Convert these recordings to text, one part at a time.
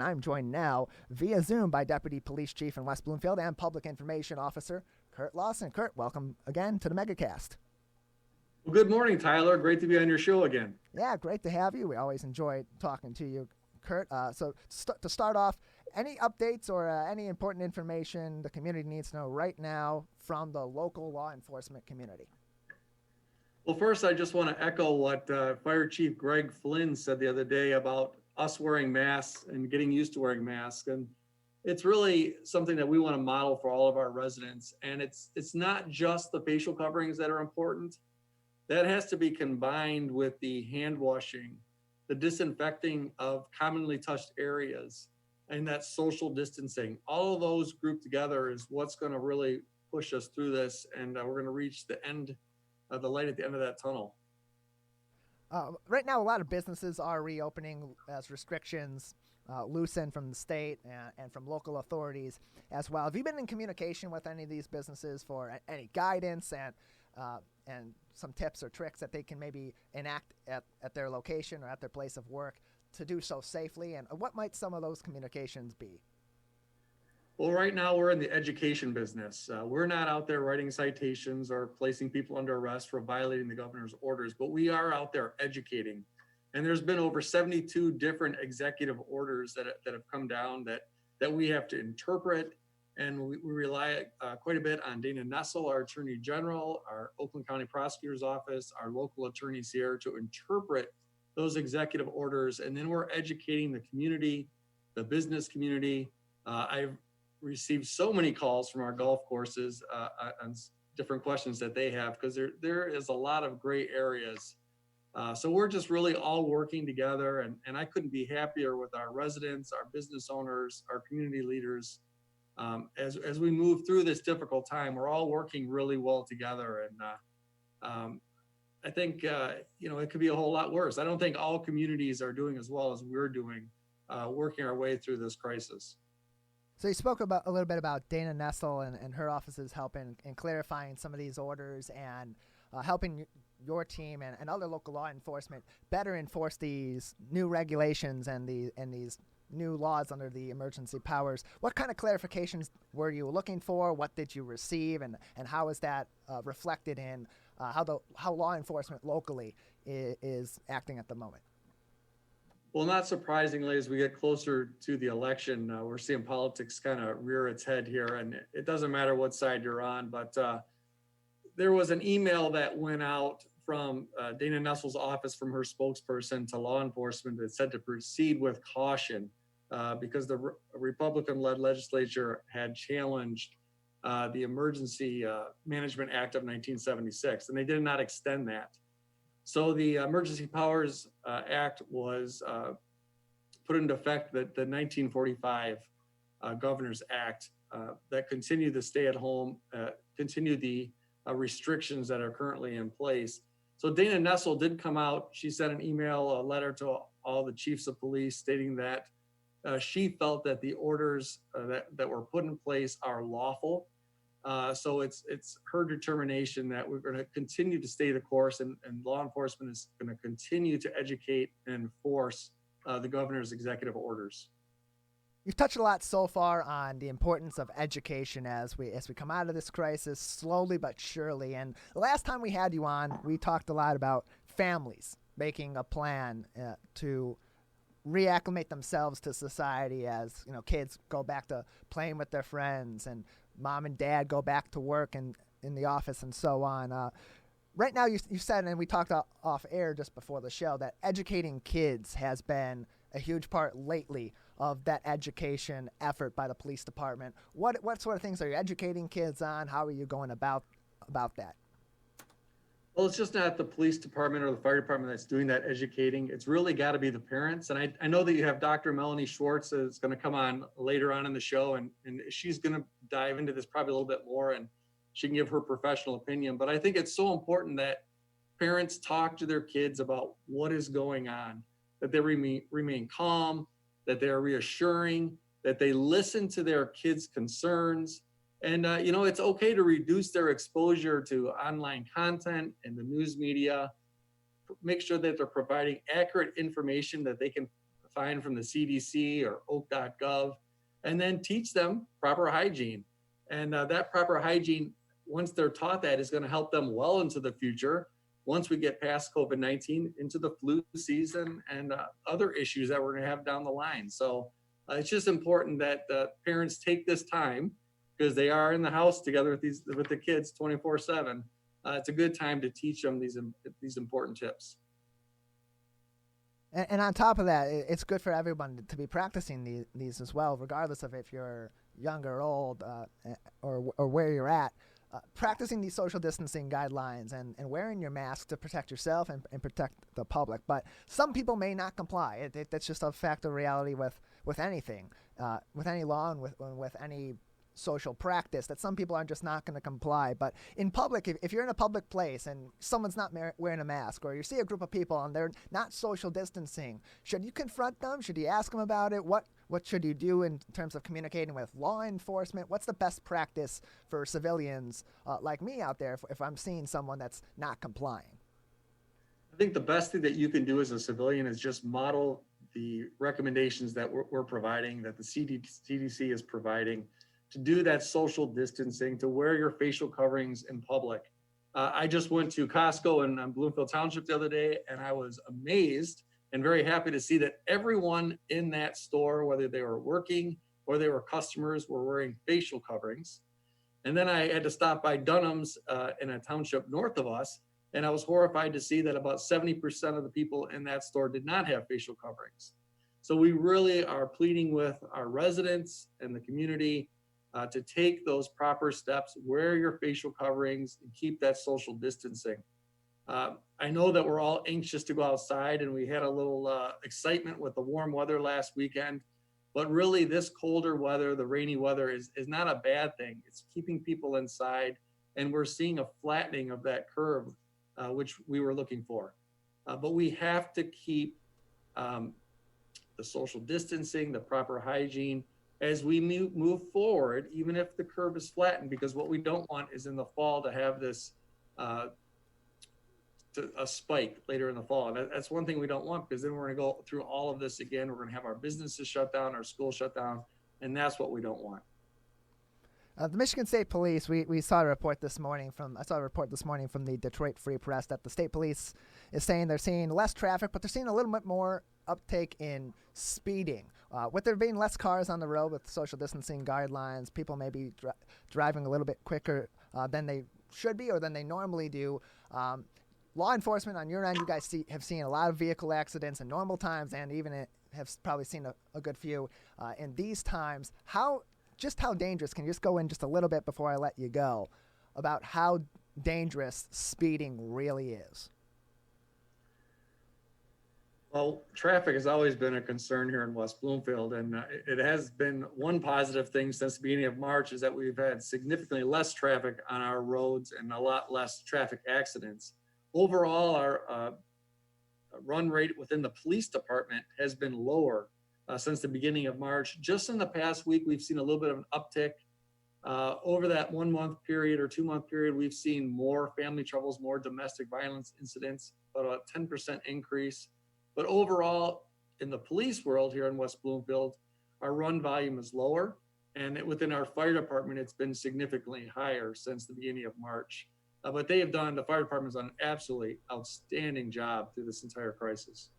I'm joined now via Zoom by Deputy Police Chief in West Bloomfield and Public Information Officer Curt Lawson. Curt, welcome again to the MegaCast. Well, good morning, Tyler. Great to be on your show again. Yeah, great to have you. We always enjoy talking to you, Curt. To start off, any updates or any important information the community needs to know right now from the local law enforcement community? Well, first, I just want to echo what Fire Chief Greg Flynn said the other day about us wearing masks and getting used to wearing masks. And it's really something that we want to model for all of our residents. And it's not just the facial coverings that are important. That has to be combined with the hand washing, the disinfecting of commonly touched areas, and that social distancing. All of those grouped together is what's going to really push us through this. And we're going to reach the end of the light at the end of that tunnel. Right now, a lot of businesses are reopening as restrictions loosen from the state and from local authorities as well. Have you been in communication with any of these businesses for any guidance and some tips or tricks that they can maybe enact at their location or at their place of work to do so safely? And what might some of those communications be? Well, right now we're in the education business. We're not out there writing citations or placing people under arrest for violating the governor's orders, but we are out there educating. And there's been over 72 different executive orders that have come down that we have to interpret. And we rely quite a bit on Dana Nestle, our Attorney General, our Oakland County Prosecutor's Office, our local attorneys here to interpret those executive orders. And then we're educating the community, the business community. I've received so many calls from our golf courses on different questions that they have, because there is a lot of gray areas. So we're just really all working together, and I couldn't be happier with our residents, our business owners, our community leaders. As we move through this difficult time, we're all working really well together. And I think, it could be a whole lot worse. I don't think all communities are doing as well as we're doing, working our way through this crisis. So you spoke a little bit about Dana Nestle and her offices helping and clarifying some of these orders and helping your team and other local law enforcement better enforce these new regulations and these new laws under the emergency powers. What kind of clarifications were you looking for? What did you receive? And how is that reflected in how law enforcement locally is acting at the moment? Well, not surprisingly, as we get closer to the election, we're seeing politics kind of rear its head here, and it doesn't matter what side you're on. But there was an email that went out from Dana Nestle's office from her spokesperson to law enforcement that said to proceed with caution because the Republican-led legislature had challenged the Emergency Management Act of 1976, and they did not extend that. So the Emergency Powers Act was put into effect, the 1945 Governor's Act that continued the stay-at-home, continued the restrictions that are currently in place. So Dana Nestle did come out. She sent an email, a letter to all the chiefs of police stating that she felt that the orders that were put in place are lawful. So it's her determination that we're going to continue to stay the course, and law enforcement is going to continue to educate and enforce the governor's executive orders. You've touched a lot so far on the importance of education as we come out of this crisis slowly but surely. And the last time we had you on, we talked a lot about families making a plan to reacclimate themselves to society as kids go back to playing with their friends and mom and dad go back to work and in the office and so on. Right now, you said, and we talked off air just before the show, that educating kids has been a huge part lately of that education effort by the police department. What sort of things are you educating kids on? How are you going about that? Well, it's just not the police department or the fire department that's doing that educating. It's really got to be the parents. And I know that you have Dr. Melanie Schwartz that's going to come on later on in the show, and she's going to dive into this probably a little bit more, and she can give her professional opinion. But I think it's so important that parents talk to their kids about what is going on, that they remain calm, that they're reassuring, that they listen to their kids' concerns. And, it's okay to reduce their exposure to online content and the news media, make sure that they're providing accurate information that they can find from the CDC or oak.gov, and then teach them proper hygiene. And that proper hygiene, once they're taught that, is going to help them well into the future. Once we get past COVID-19 into the flu season and other issues that we're going to have down the line. So it's just important that parents take this time, because they are in the house together with the kids 24/7. It's a good time to teach them these important tips. And on top of that, it's good for everyone to be practicing these as well, regardless of if you're young or old or where you're at. Practicing these social distancing guidelines and wearing your mask to protect yourself and protect the public. But some people may not comply. That's just a fact of reality with anything, with any law and with any social practice, that some people are just not going to comply. But in public, if you're in a public place and someone's not wearing a mask, or you see a group of people and they're not social distancing, should you confront them? Should you ask them about it? What should you do in terms of communicating with law enforcement? What's the best practice for civilians like me out there if I'm seeing someone that's not complying? I think the best thing that you can do as a civilian is just model the recommendations that we're providing, that the CDC is providing, to do that social distancing, to wear your facial coverings in public. I just went to Costco in Bloomfield Township the other day, and I was amazed and very happy to see that everyone in that store, whether they were working or they were customers, were wearing facial coverings. And then I had to stop by Dunham's in a township north of us, and I was horrified to see that about 70% of the people in that store did not have facial coverings. So we really are pleading with our residents and the community to take those proper steps, wear your facial coverings, and keep that social distancing. I know that we're all anxious to go outside, and we had a little excitement with the warm weather last weekend, but really this colder weather, the rainy weather, is not a bad thing. It's keeping people inside, and we're seeing a flattening of that curve, which we were looking for. But we have to keep the social distancing, the proper hygiene, as we move forward, even if the curve is flattened, because what we don't want is in the fall to have this a spike later in the fall. And that's one thing we don't want, because then we're going to go through all of this again. We're going to have our businesses shut down, our schools shut down, and that's what we don't want. The Michigan State Police, we saw a report this morning from the Detroit Free Press that the state police is saying they're seeing less traffic, but they're seeing a little bit more uptake in speeding. With there being less cars on the road with social distancing guidelines, people may be driving a little bit quicker than they should be or than they normally do. Law enforcement, on your end, you guys have seen a lot of vehicle accidents in normal times, and even have probably seen a good few in these times. How dangerous, can you just go in just a little bit before I let you go, about how dangerous speeding really is? Well, traffic has always been a concern here in West Bloomfield, and it has been one positive thing since the beginning of March, is that we've had significantly less traffic on our roads and a lot less traffic accidents. Overall, our run rate within the police department has been lower since the beginning of March. Just in the past week, we've seen a little bit of an uptick. Over that 1 month period or 2 month period, we've seen more family troubles, more domestic violence incidents, about a 10% increase. But overall, in the police world here in West Bloomfield, our run volume is lower. And within our fire department, it's been significantly higher since the beginning of March. But the fire department's done an absolutely outstanding job through this entire crisis.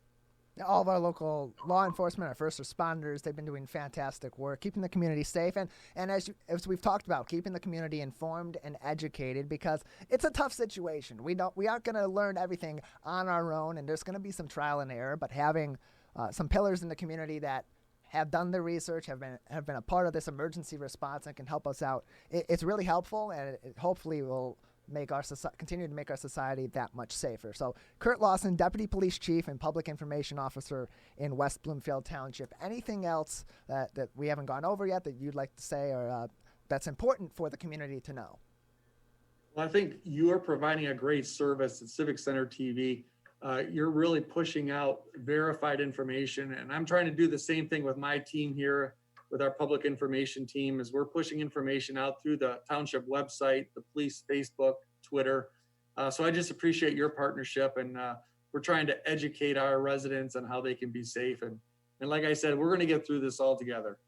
All of our local law enforcement, our first responders, they've been doing fantastic work, keeping the community safe, and as we've talked about, keeping the community informed and educated, because it's a tough situation. We aren't going to learn everything on our own, and there's going to be some trial and error. But having some pillars in the community that have done the research, have been a part of this emergency response, and can help us out, it's really helpful, and it hopefully will continue to make our society that much safer. So, Curt Lawson, Deputy Police Chief and Public Information Officer in West Bloomfield Township. Anything else that we haven't gone over yet that you'd like to say, or that's important for the community to know? Well, I think you are providing a great service at Civic Center TV. You're really pushing out verified information, and I'm trying to do the same thing with my team here, with our public information team, as we're pushing information out through the township website, the police Facebook, Twitter. So I just appreciate your partnership, and we're trying to educate our residents on how they can be safe. And And like I said, we're going to get through this all together.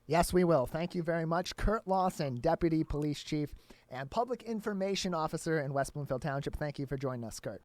Yes, we will. Thank you very much. Curt Lawson, Deputy Police Chief and Public Information Officer in West Bloomfield Township. Thank you for joining us, Curt.